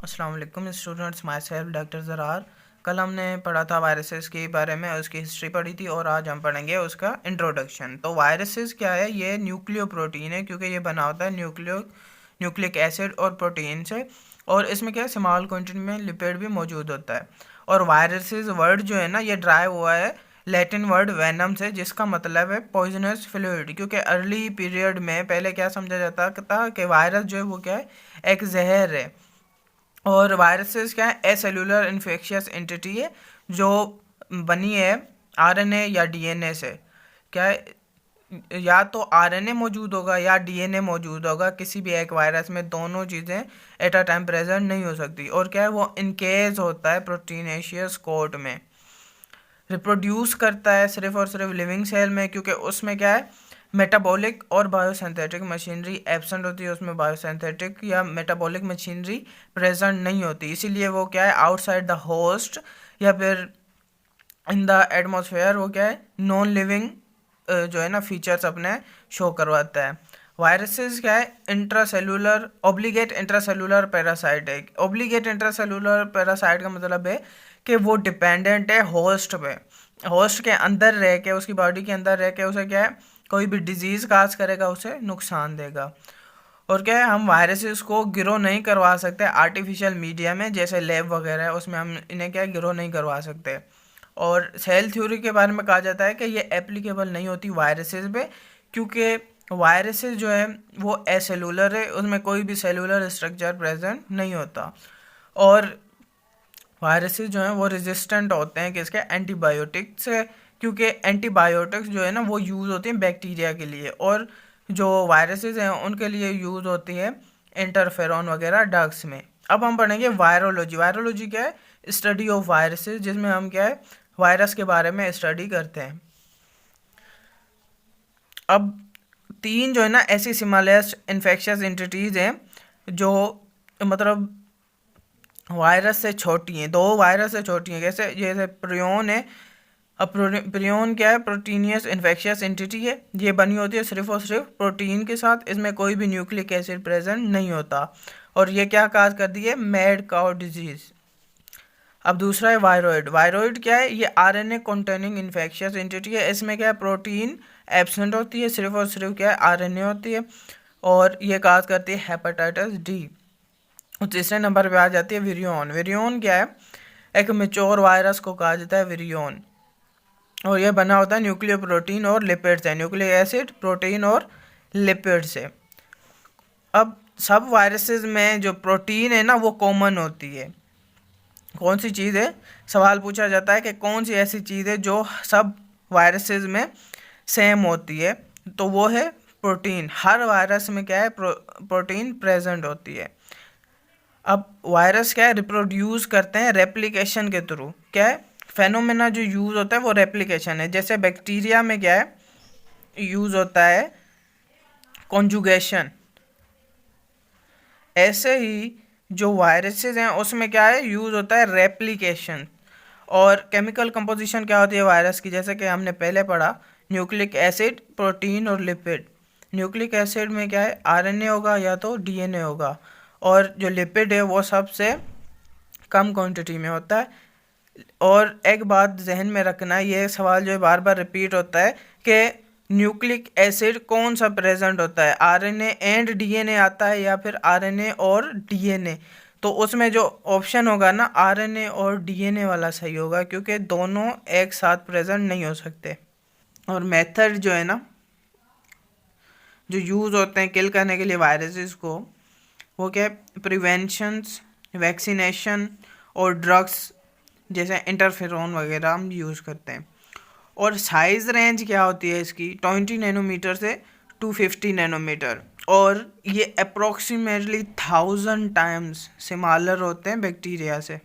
अस्सलाम वालेकुम students, myself doctor Zarar. कल हमने पढ़ा था वायरसेस के बारे में, उसकी हिस्ट्री पढ़ी थी और आज हम पढ़ेंगे उसका इंट्रोडक्शन। तो वायरसेस क्या है? ये न्यूक्लियो प्रोटीन है, क्योंकि ये बना होता है न्यूक्लिक एसिड और प्रोटीन से। और इसमें क्या है, स्मॉल क्वांटिटी में लिपिड भी मौजूद होता है। और वायरसेस वर्ड जो है ना, ये ड्राइव हुआ है लैटिन वर्ड वेनम से, जिसका मतलब है पॉइजनस फ्लूइड। क्योंकि अर्ली पीरियड में पहले क्या समझा जाता था कि वायरस जो है वो क्या है, एक जहर है। और वायरसेस क्या है, एसेलुलर इन्फेक्शियस एंटिटी है जो बनी है आरएनए या डीएनए से। क्या है, या तो आरएनए मौजूद होगा या डीएनए मौजूद होगा, किसी भी एक वायरस में दोनों चीज़ें एट अ टाइम प्रेजेंट नहीं हो सकती। और क्या है, वो इनकेज होता है प्रोटीनेशियस कोट में। रिप्रोड्यूस करता है सिर्फ और सिर्फ लिविंग सेल में, क्योंकि उसमें क्या है, मेटाबॉलिक और बायोसिंथेटिक मशीनरी एब्सेंट होती है। उसमें बायोसिंथेटिक या मेटाबॉलिक मशीनरी प्रेजेंट नहीं होती, इसीलिए वो क्या है, आउटसाइड द होस्ट या फिर इन द एटमॉस्फेयर वो क्या है, नॉन लिविंग जो है ना फीचर्स अपने शो करवाता है। वायरसेस क्या है, इंट्रासेलुलर ऑब्लिगेट इंट्रासेलुलर पैरासाइट है। ऑब्लिगेट इंट्रासेलुलर पैरासाइट का मतलब है कि वो डिपेंडेंट है होस्ट पे। होस्ट के अंदर रह के, उसकी बॉडी के अंदर रह के उसे क्या है, कोई भी डिजीज़ काज करेगा, उसे नुकसान देगा। और क्या है, हम वायरसेस को ग्रो नहीं करवा सकते आर्टिफिशियल मीडिया में, जैसे लैब वगैरह है उसमें हम इन्हें क्या है, ग्रो नहीं करवा सकते। और सेल थ्योरी के बारे में कहा जाता है कि ये एप्लीकेबल नहीं होती वायरसेस पे, क्योंकि वायरसेस जो है वो एसेलुलर है, उसमें कोई भी सेलुलर स्ट्रक्चर प्रेजेंट नहीं होता। और वायरसेस जो हैं वो रेजिस्टेंट होते हैं किसके, एंटीबायोटिक्स से, क्योंकि एंटीबायोटिक्स जो है ना वो यूज़ होती हैं बैक्टीरिया के लिए, और जो वायरसेस हैं उनके लिए यूज़ होती है इंटरफेरॉन वगैरह ड्रग्स में। अब हम पढ़ेंगे वायरोलॉजी। वायरोलॉजी क्या है, स्टडी ऑफ वायरसेस, जिसमें हम क्या है, वायरस के बारे में स्टडी करते हैं। अब तीन जो है ना ऐसी सिमिलर इन्फेक्शियस एंटिटीज़ हैं जो मतलब वायरस से छोटी हैं, दो वायरस से छोटी हैं। कैसे, जैसे प्रियोन है। अब प्रियोन क्या है, प्रोटीनियस इन्फेक्शियस एंटिटी है। ये बनी होती है सिर्फ और सिर्फ प्रोटीन के साथ, इसमें कोई भी न्यूक्लिक एसिड प्रेजेंट नहीं होता। और ये क्या काज करती है, मैड काउ डिजीज। अब दूसरा है वायरॉइड। वायरॉइड क्या है, ये आरएनए कंटेनिंग इन्फेक्शियस एंटिटी है। इसमें क्या है, प्रोटीन एब्सेंट होती है, सिर्फ और सिर्फ क्या है, आरएनए होती है। और ये काज करती है हेपेटाइटिस डी। और तीसरे नंबर पे आ जाती है विरियोन। विरियोन क्या है, एक मेच्योर वायरस को कहा जाता है विरियोन। और यह बना होता है न्यूक्लियो प्रोटीन और लिपिड से, न्यूक्लिक एसिड, प्रोटीन और लिपिड से। अब सब वायरसेस में जो प्रोटीन है ना वो कॉमन होती है। कौन सी चीज़ है, सवाल पूछा जाता है कि कौन सी ऐसी चीज़ है जो सब वायरसेस में सेम होती है, तो वो है प्रोटीन। हर वायरस में क्या है, प्रोटीन प्रेजेंट होती है। अब वायरस क्या है, रिप्रोड्यूस करते हैं रेप्लिकेशन के थ्रू। क्या है, फेनोमेना जो यूज़ होता है वो रेप्लिकेशन है। जैसे बैक्टीरिया में क्या है, यूज़ होता है कॉन्जुगेशन, ऐसे ही जो वायरसेस हैं उसमें क्या है, यूज़ होता है रेप्लिकेशन। और केमिकल कंपोजिशन क्या होती है वायरस की, जैसे कि हमने पहले पढ़ा, न्यूक्लिक एसिड, प्रोटीन और लिपिड। न्यूक्लिक एसिड में क्या है, आरएनए होगा या तो डीएनए होगा। और जो लिपिड है वो सबसे कम क्वांटिटी में होता है। और एक बात जहन में रखना, ये सवाल जो बार बार रिपीट होता है कि न्यूक्लिक एसिड कौन सा प्रेजेंट होता है, आरएनए एंड डीएनए आता है या फिर आरएनए और डीएनए। तो उसमें जो ऑप्शन होगा ना, आरएनए और डीएनए वाला सही होगा, क्योंकि दोनों एक साथ प्रेजेंट नहीं हो सकते। और मेथड जो है ना, जो यूज़ होते हैं किल करने के लिए वायरसेस को, वो क्या है, प्रिवेंशंस, वैक्सीनेशन और ड्रग्स जैसे इंटरफेरोन वगैरह हम यूज़ करते हैं। और साइज़ रेंज क्या होती है इसकी, 20 नैनोमीटर से 250 नैनोमीटर। और ये अप्रोक्सीमेटली 1000 टाइम्स सिमिलर होते हैं बैक्टीरिया से।